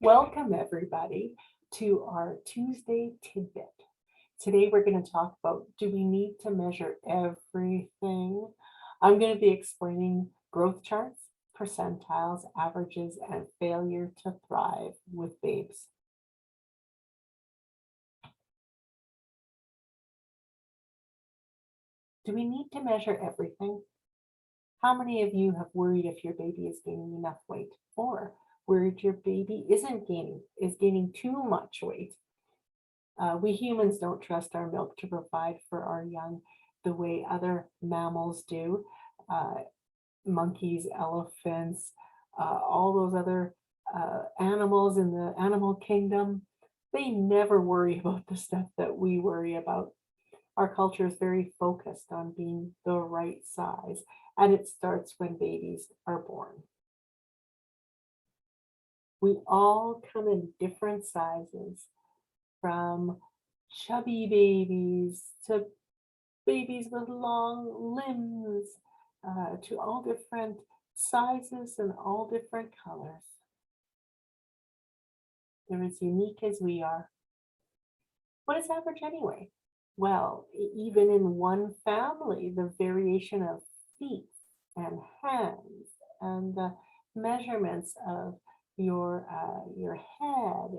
Welcome everybody to our Tuesday Tidbit. Today we're going to talk about, do we need to measure everything? I'm going to be explaining growth charts, percentiles, averages, and failure to thrive with babes. Do we need to measure everything? How many of you have worried if your baby is gaining enough weight, or worried your baby is gaining too much weight? We humans don't trust our milk to provide for our young the way other mammals do. Monkeys, elephants, all those other animals in the animal kingdom, they never worry about the stuff that we worry about. Our culture is very focused on being the right size, and it starts when babies are born. We all come in different sizes, from chubby babies to babies with long limbs, to all different sizes and all different colors. They're as unique as we are. What is average anyway? Well, even in one family, the variation of feet and hands and the measurements of your head,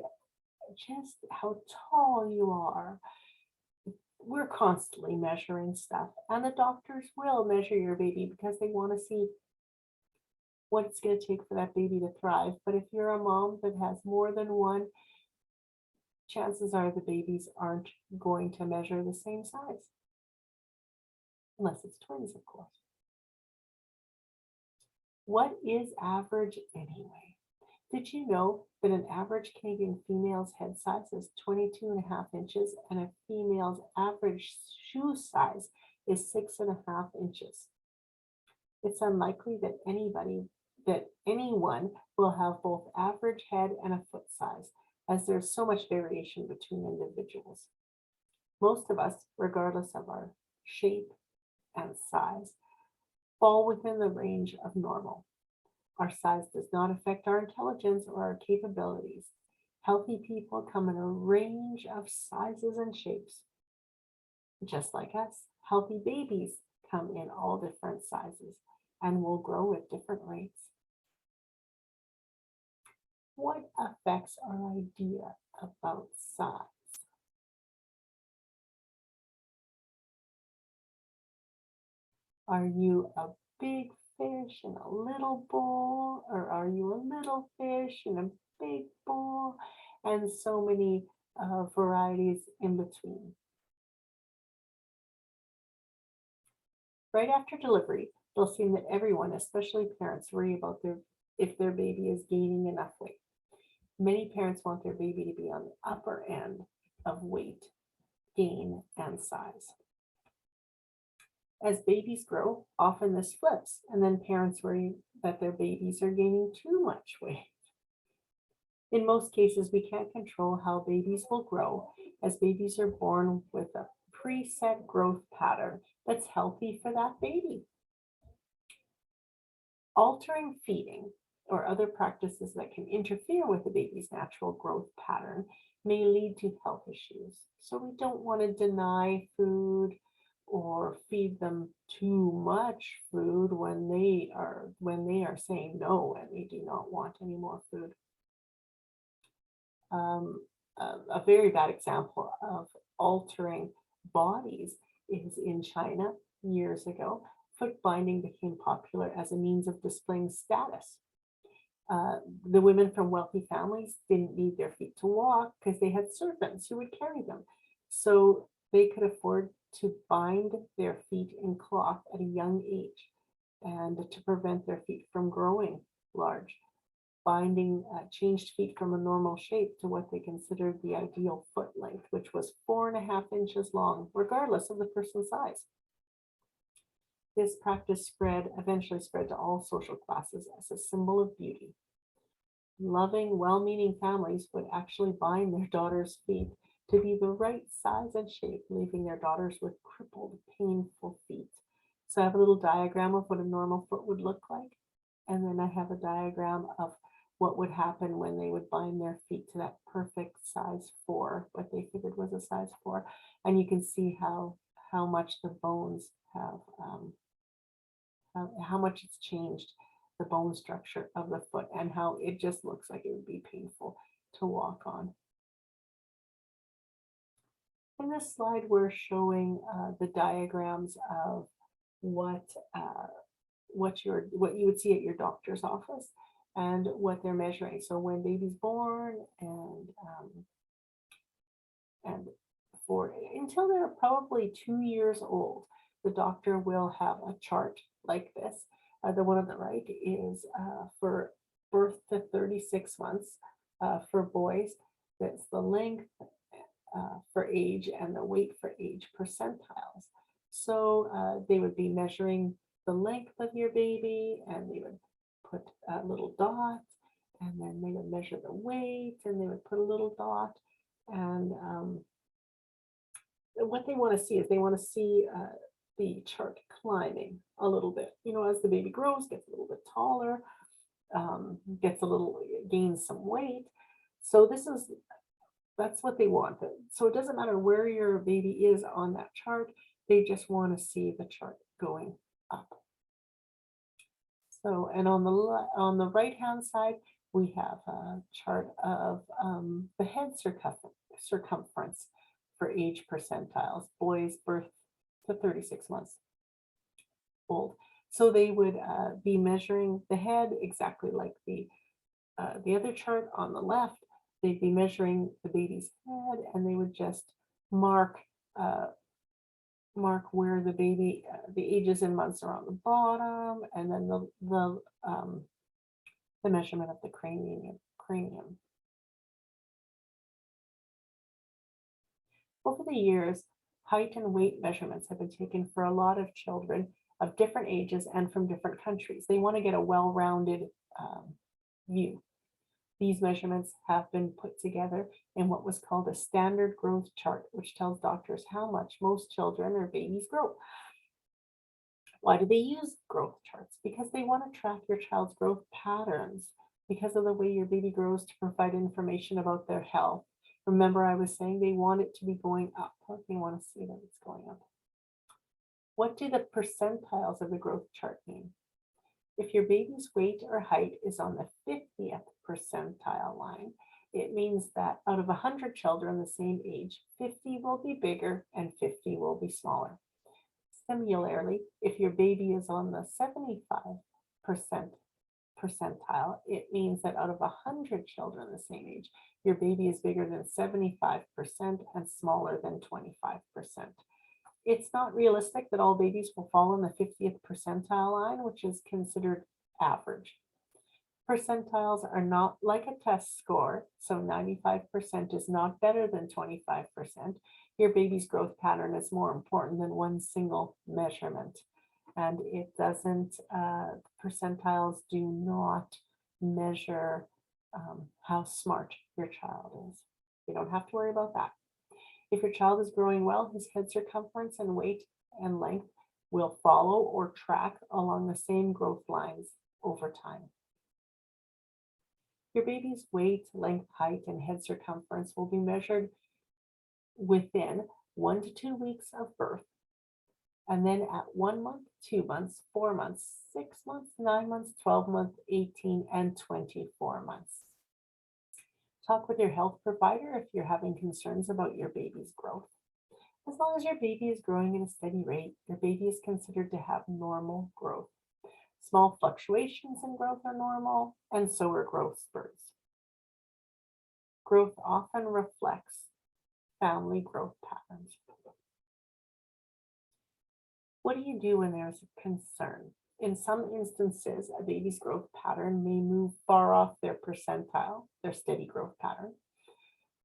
just how tall you are. We're constantly measuring stuff, and the doctors will measure your baby because they want to see what it's going to take for that baby to thrive. But if you're a mom that has more than one, chances are the babies aren't going to measure the same size, unless it's twins, of course. What is average anyway? Did you know that an average Canadian female's head size is 22.5 inches and a female's average shoe size is 6.5 inches? It's unlikely that anyone will have both average head and a foot size, as there's so much variation between individuals. Most of us, regardless of our shape and size, fall within the range of normal. Our size does not affect our intelligence or our capabilities. Healthy people come in a range of sizes and shapes. Just like us, healthy babies come in all different sizes and will grow at different rates. What affects our idea about size? Are you a big fish in a little bowl, or are you a little fish in a big bowl, and so many varieties in between? Right after delivery, it'll seem that everyone, especially parents, worry about if their baby is gaining enough weight. Many parents want their baby to be on the upper end of weight gain and size. As babies grow, often this flips, and then parents worry that their babies are gaining too much weight. In most cases, we can't control how babies will grow, as babies are born with a preset growth pattern that's healthy for that baby. Altering feeding or other practices that can interfere with the baby's natural growth pattern may lead to health issues. So we don't want to deny food or feed them too much food when they are saying no and they do not want any more food. A very bad example of altering bodies is in China years ago. Foot binding became popular as a means of displaying status. The women from wealthy families didn't need their feet to walk because they had servants who would carry them. So they could afford to bind their feet in cloth at a young age and to prevent their feet from growing large. Binding changed feet from a normal shape to what they considered the ideal foot length, which was 4.5 inches long, regardless of the person's size. This practice eventually spread to all social classes as a symbol of beauty. Loving, well-meaning families would actually bind their daughters' feet to be the right size and shape, leaving their daughters with crippled, painful feet. So I have a little diagram of what a normal foot would look like. And then I have a diagram of what would happen when they would bind their feet to that perfect size 4, what they figured was a size 4. And you can see how much the bones have, how much it's changed the bone structure of the foot, and how it just looks like it would be painful to walk on. In this slide, we're showing the diagrams of what you would see at your doctor's office and what they're measuring. So when baby's born and for until they're probably 2 years old, the doctor will have a chart like this. The one on the right is for birth to 36 months for boys. That's the length for age and the weight for age percentiles. So they would be measuring the length of your baby, and they would put a little dot, and then they would measure the weight, and they would put a little dot. And what they want to see is they want to see the chart climbing a little bit. You know, as the baby grows, gets a little bit taller, gains some weight. So that's what they want. So it doesn't matter where your baby is on that chart. They just want to see the chart going up. So, and on the right-hand side, we have a chart of the head circumference for age percentiles, boys birth to 36 months old. So they would be measuring the head exactly like the other chart on the left. They'd be measuring the baby's head, and they would just mark where the baby, the ages in months are on the bottom, and then the measurement of the cranium. Over the years, height and weight measurements have been taken for a lot of children of different ages and from different countries. They want to get a well-rounded view. These measurements have been put together in what was called a standard growth chart, which tells doctors how much most children or babies grow. Why do they use growth charts? Because they want to track your child's growth patterns because of the way your baby grows, to provide information about their health. Remember, I was saying they want it to be going up. They want to see that it's going up. What do the percentiles of the growth chart mean? If your baby's weight or height is on the 50th percentile line, it means that out of 100 children the same age, 50 will be bigger and 50 will be smaller. Similarly, if your baby is on the 75th percentile, it means that out of 100 children the same age, your baby is bigger than 75% and smaller than 25%. It's not realistic that all babies will fall in the 50th percentile line, which is considered average. Percentiles are not like a test score, so 95% is not better than 25%. Your baby's growth pattern is more important than one single measurement. And it doesn't, percentiles do not measure how smart your child is. You don't have to worry about that. If your child is growing well, his head circumference and weight and length will follow or track along the same growth lines over time. Your baby's weight, length, height, and head circumference will be measured within 1 to 2 weeks of birth, and then at 1 month, 2 months, 4 months, 6 months, 9 months, 12 months, 18, and 24 months. Talk with your health provider if you're having concerns about your baby's growth. As long as your baby is growing at a steady rate, your baby is considered to have normal growth. Small fluctuations in growth are normal, and so are growth spurts. Growth often reflects family growth patterns. What do you do when there's a concern? In some instances, a baby's growth pattern may move far off their percentile, their steady growth pattern.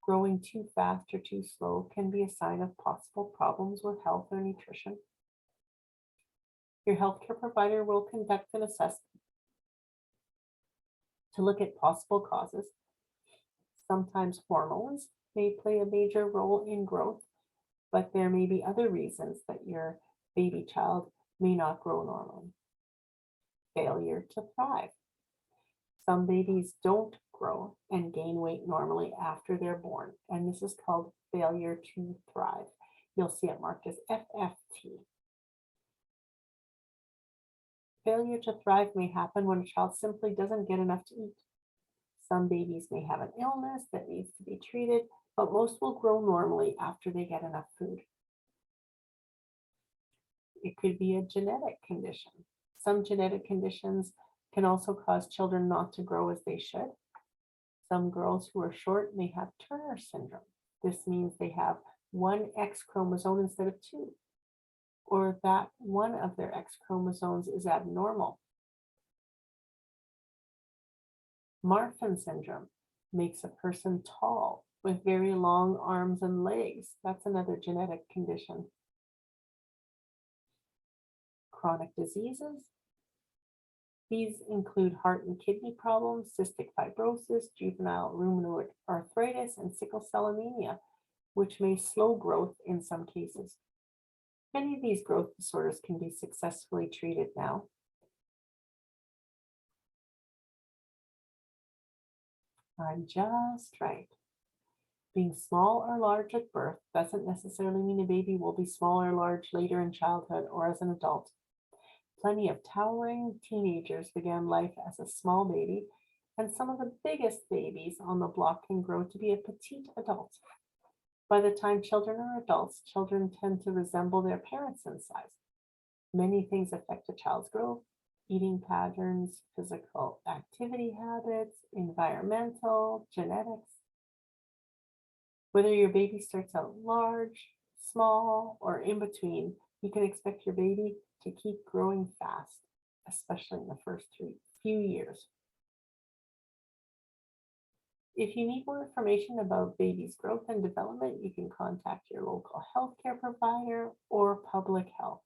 Growing too fast or too slow can be a sign of possible problems with health or nutrition. Your healthcare provider will conduct an assessment to look at possible causes. Sometimes hormones may play a major role in growth, but there may be other reasons that your baby child may not grow normally. Failure to thrive. Some babies don't grow and gain weight normally after they're born, and this is called failure to thrive. You'll see it marked as FFT. Failure to thrive may happen when a child simply doesn't get enough to eat. Some babies may have an illness that needs to be treated, but most will grow normally after they get enough food. It could be a genetic condition. Some genetic conditions can also cause children not to grow as they should. Some girls who are short may have Turner syndrome. This means they have one X chromosome instead of two, or that one of their X chromosomes is abnormal. Marfan syndrome makes a person tall with very long arms and legs. That's another genetic condition. Chronic diseases. These include heart and kidney problems, cystic fibrosis, juvenile rheumatoid arthritis, and sickle cell anemia, which may slow growth in some cases. Many of these growth disorders can be successfully treated now. I'm just right. Being small or large at birth doesn't necessarily mean a baby will be small or large later in childhood or as an adult. Plenty of towering teenagers began life as a small baby, and some of the biggest babies on the block can grow to be a petite adult. By the time children are adults, children tend to resemble their parents in size. Many things affect a child's growth: eating patterns, physical activity habits, environmental, genetics. Whether your baby starts out large, small, or in between, you can expect your baby to keep growing fast, especially in the first few years. If you need more information about baby's growth and development, you can contact your local healthcare provider or public health.